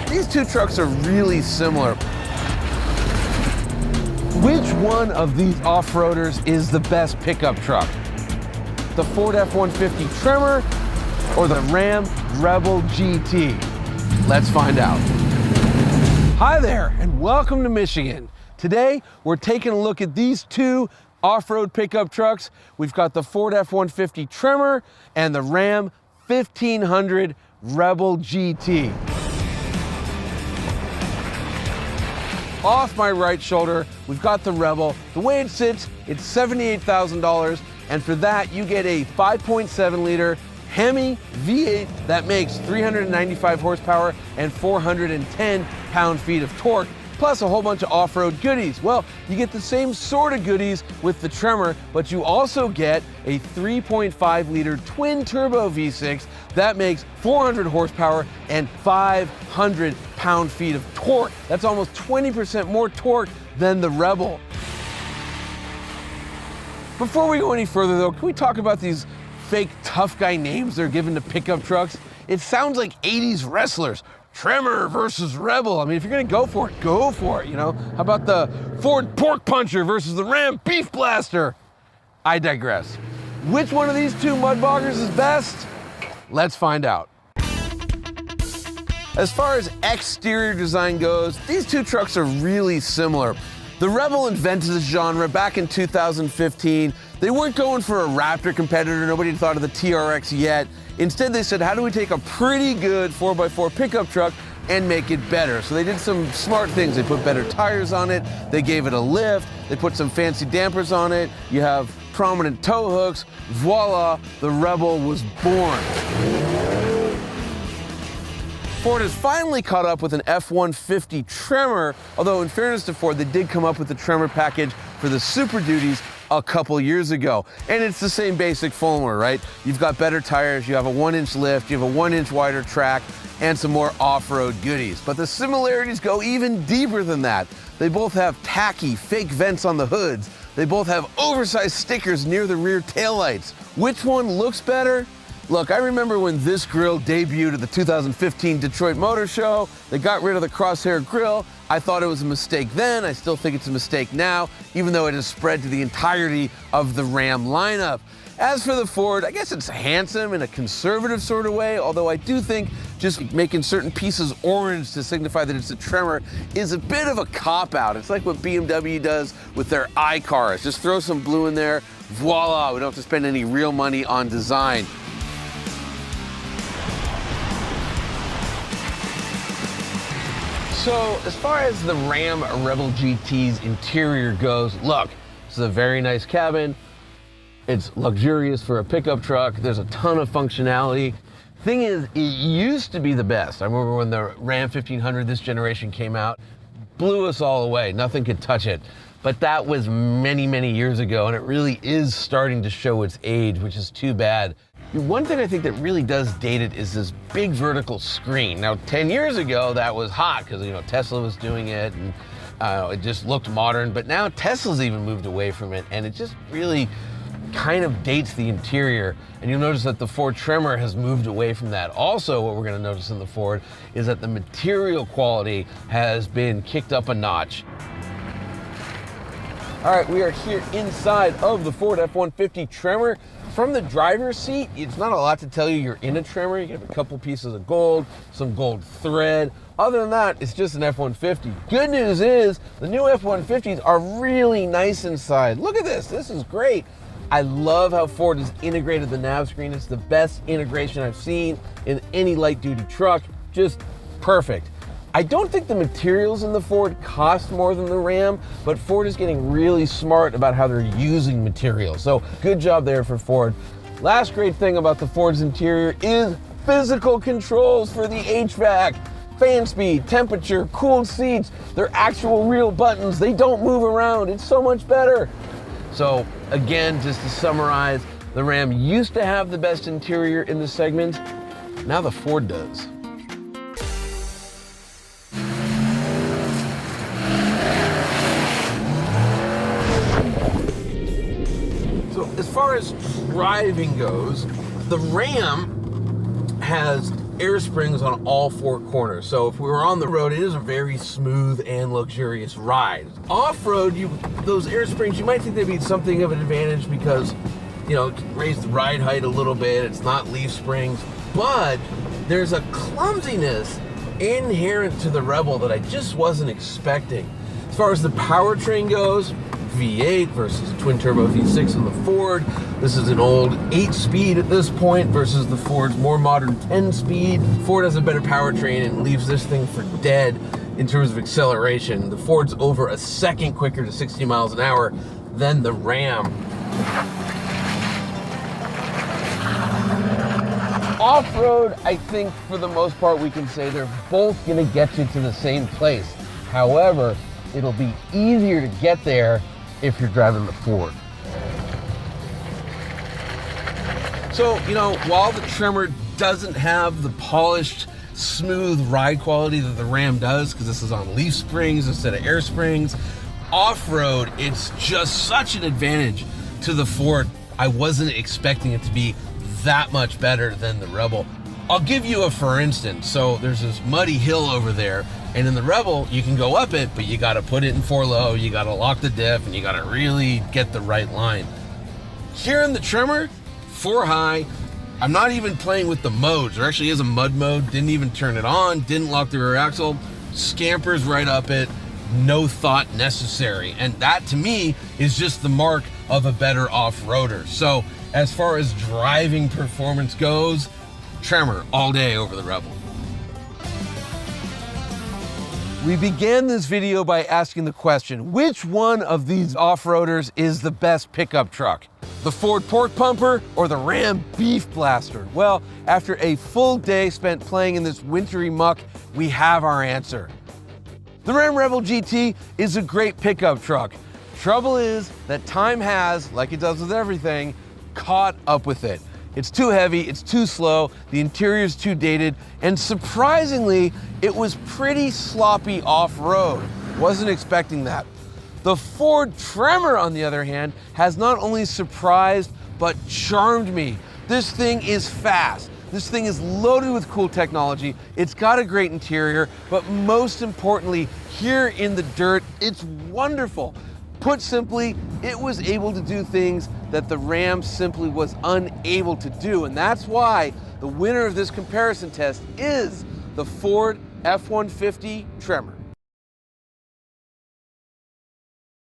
These two trucks are really similar. Which one of these off-roaders is the best pickup truck? The Ford F-150 Tremor or the Ram Rebel GT? Let's find out. Hi there, and welcome to Michigan. Today, we're taking a look at these two off-road pickup trucks. We've got the Ford F-150 Tremor and the Ram 1500 Rebel GT. Off my right shoulder, we've got the Rebel. The way it sits, it's $78,000, and for that, you get a 5.7 liter Hemi V8 that makes 395 horsepower and 410 pound-feet of torque, plus a whole bunch of off-road goodies. Well, you get the same sort of goodies with the Tremor, but you also get a 3.5 liter twin turbo V6 that makes 400 horsepower and 500 pound-feet of torque. That's almost 20% more torque than the Rebel. Before we go any further though, can we talk about these fake tough guy names they're given to pickup trucks? It sounds like 80s wrestlers. Tremor versus Rebel. I mean, if you're gonna go for it, you know? How about the Ford Pork Puncher versus the Ram Beef Blaster? I digress. Which one of these two mudboggers is best? Let's find out. As far as exterior design goes, these two trucks are really similar. The Rebel invented this genre back in 2015. They weren't going for a Raptor competitor. Nobody had thought of the TRX yet. Instead, they said, how do we take a pretty good 4x4 pickup truck and make it better? So they did some smart things. They put better tires on it. They gave it a lift. They put some fancy dampers on it. You have prominent tow hooks. Voila, the Rebel was born. Ford has finally caught up with an F-150 Tremor, although in fairness to Ford, they did come up with the Tremor package for the Super Duties a couple years ago. And it's the same basic formula, right? You've got better tires, you have a 1-inch lift, you have a 1-inch wider track, and some more off-road goodies. But the similarities go even deeper than that. They both have tacky, fake vents on the hoods. They both have oversized stickers near the rear taillights. Which one looks better? Look, I remember when this grille debuted at the 2015 Detroit Motor Show. They got rid of the crosshair grille. I thought it was a mistake then. I still think it's a mistake now, even though it has spread to the entirety of the Ram lineup. As for the Ford, I guess it's handsome in a conservative sort of way, although I do think just making certain pieces orange to signify that it's a Tremor is a bit of a cop-out. It's like what BMW does with their iCars. Just throw some blue in there, voila, we don't have to spend any real money on design. So as far as the Ram Rebel GT's interior goes, look, this is a very nice cabin. It's luxurious for a pickup truck. There's a ton of functionality. Thing is, it used to be the best. I remember when the Ram 1500 this generation came out, blew us all away. Nothing could touch it. But that was many, many years ago, and it really is starting to show its age, which is too bad. One thing I think that really does date it is this big vertical screen. Now, 10 years ago, that was hot because, you know, Tesla was doing it and it just looked modern. But now Tesla's even moved away from it, and it just really kind of dates the interior. And you'll notice that the Ford Tremor has moved away from that. Also, what we're going to notice in the Ford is that the material quality has been kicked up a notch. All right, we are here inside of the Ford F-150 Tremor. From the driver's seat, it's not a lot to tell you you're in a Tremor. You have a couple pieces of gold, some gold thread. Other than that, it's just an F-150. Good news is the new F-150s are really nice inside. Look at this, this is great. I love how Ford has integrated the nav screen. It's the best integration I've seen in any light duty truck, just perfect. I don't think the materials in the Ford cost more than the Ram, but Ford is getting really smart about how they're using materials. So good job there for Ford. Last great thing about the Ford's interior is physical controls for the HVAC. Fan speed, temperature, cooled seats. They're actual real buttons. They don't move around. It's so much better. So again, just to summarize, the Ram used to have the best interior in the segment. Now the Ford does. As far as driving goes, the Ram has air springs on all four corners. So if we were on the road, it is a very smooth and luxurious ride. Off-road, those air springs, you might think they'd be something of an advantage because, you know, it can raise the ride height a little bit. It's not leaf springs, but there's a clumsiness inherent to the Rebel that I just wasn't expecting. As far as the powertrain goes, V8 versus a twin-turbo V6 on the Ford. This is an old 8-speed at this point versus the Ford's more modern 10-speed. Ford has a better powertrain and leaves this thing for dead in terms of acceleration. The Ford's over a second quicker to 60 miles an hour than the Ram. Off-road, I think for the most part we can say they're both gonna get you to the same place. However, it'll be easier to get there if you're driving the Ford. So, you know, while the Tremor doesn't have the polished, smooth ride quality that the Ram does, because this is on leaf springs instead of air springs, off-road, it's just such an advantage to the Ford. I wasn't expecting it to be that much better than the Rebel. I'll give you a for instance. So there's this muddy hill over there, and in the Rebel, you can go up it, but you gotta put it in 4-low, you gotta lock the diff, and you gotta really get the right line. Here in the Tremor, 4-high, I'm not even playing with the modes. There actually is a mud mode, didn't even turn it on, didn't lock the rear axle, scampers right up it, no thought necessary. And that to me is just the mark of a better off-roader. So as far as driving performance goes, Tremor all day over the Rebel. We began this video by asking the question, which one of these off-roaders is the best pickup truck? The Ford Pork Pumper or the Ram Beef Blaster? Well, after a full day spent playing in this wintry muck, we have our answer. The Ram Rebel GT is a great pickup truck. Trouble is that time has, like it does with everything, caught up with it. It's too heavy, it's too slow, the interior's too dated, and surprisingly, it was pretty sloppy off-road. Wasn't expecting that. The Ford Tremor, on the other hand, has not only surprised, but charmed me. This thing is fast. This thing is loaded with cool technology. It's got a great interior, but most importantly, here in the dirt, it's wonderful. Put simply, it was able to do things that the Ram simply was unable to do, and that's why the winner of this comparison test is the Ford F-150 Tremor.